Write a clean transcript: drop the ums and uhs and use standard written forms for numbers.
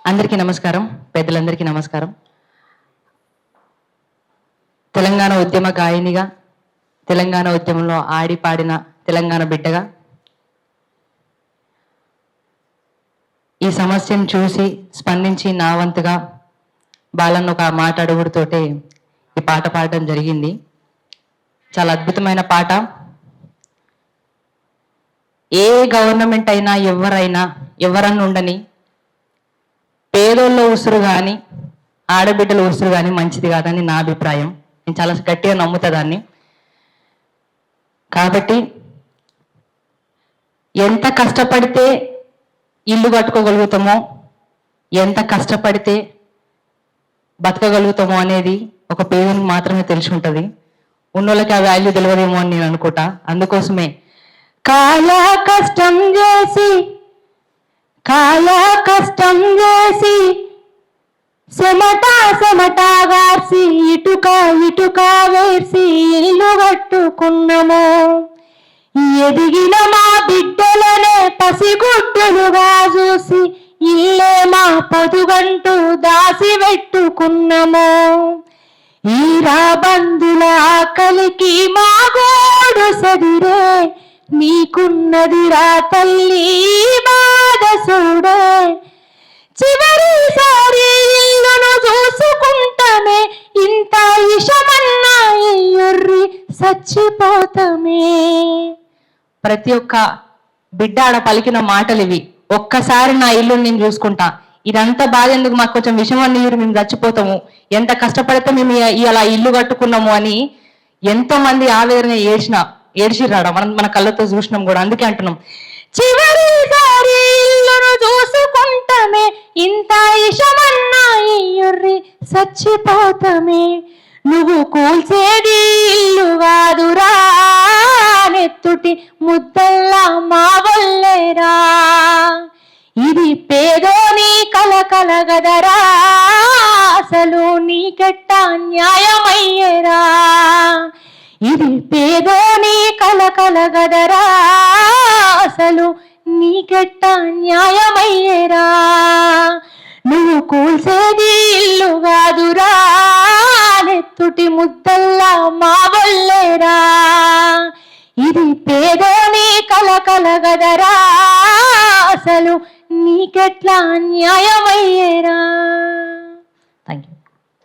అందరికీ నమస్కారం, పెద్దలందరికీ నమస్కారం. తెలంగాణ ఉద్యమ గాయనిగా, తెలంగాణ ఉద్యమంలో ఆడి పాడిన తెలంగాణ బిడ్డగా ఈ సమస్యను చూసి స్పందించి నా వంతుగా బాలన్న ఒక మాట అడుగుడుతోటే ఈ పాట పాడడం జరిగింది. చాలా అద్భుతమైన పాట. ఏ గవర్నమెంట్ అయినా ఎవరన్నా ఉండని పేదోళ్ళ ఉసురు కానీ ఆడబిడ్డల ఉసురు కానీ మంచిది కాదని నా అభిప్రాయం. నేను చాలా గట్టిగా నమ్ముతా దాన్ని. కాబట్టి ఎంత కష్టపడితే ఇల్లు కట్టుకోగలుగుతామో, ఎంత కష్టపడితే బతకగలుగుతామో అనేది ఒక పేదనికి మాత్రమే తెలిసి ఉంటుంది. ఉన్నోళ్ళకి ఆ వాల్యూ తెలియదేమో అని నేను అనుకుంటా. అందుకోసమే కాలా కష్టం చేసి చెమటాగార్చి ఇటుక వేసి ఇల్లు కట్టుకున్నాము. ఎదిగిన మా బిడ్డలనే పసిగుడ్డులుగా చూసి ఇల్లే మా పొదుగంటూ దాసి పెట్టుకున్నాము. ఈ రాబందుల ఆకలికి మా గోడు సదిరే, నీకున్నదిరా తల్లి బాధ చూడే. చివరిసారి ఇల్లును చూసుకుంటామే, ఇంత ఇషమన్నా ఎర్రి చచ్చిపోతామే. ప్రతి ఒక్క బిడ్డ ఆడ పలికిన మాటలు ఇవి. ఒక్కసారి నా ఇల్లు నేను చూసుకుంటా, ఇదంతా బాధ ఎందుకు, మాకు కొంచెం విషమన్న నీరు, మేము చచ్చిపోతాము, ఎంత కష్టపడితే మేము ఇలా ఇల్లు కట్టుకున్నాము అని ఎంతో మంది ఆవేదన ఏడ్చిరాడ. మన కళ్ళతో చూసినాం కూడా. అందుకే అంటున్నాం, చివరిసారి ఇల్లును చూసుకుంటామే, ఇంత ఇషమన్నా ఎర్రి చచ్చిపోతామే. నువ్వు కూల్చేది ఇల్లు కాదురా, నెత్తుటి ముద్దల్లా మా వల్లేరా. ఇది పేదోని కలగదరా, అసలు నీకెట్ట న్యాయమయ్యేరా. ఇది పేదోని కలగదరా, అసలు నీకెట్ట న్యాయమయ్యేరా. నువ్వు కూల్చేది ఇల్లు కాదురా, నెత్తుటి ముద్దల్లా మా వల్లేరా. ఇది పేదోని కలగదరా, అసలు నీకెట్లా న్యాయమయ్యేరా. Thank you.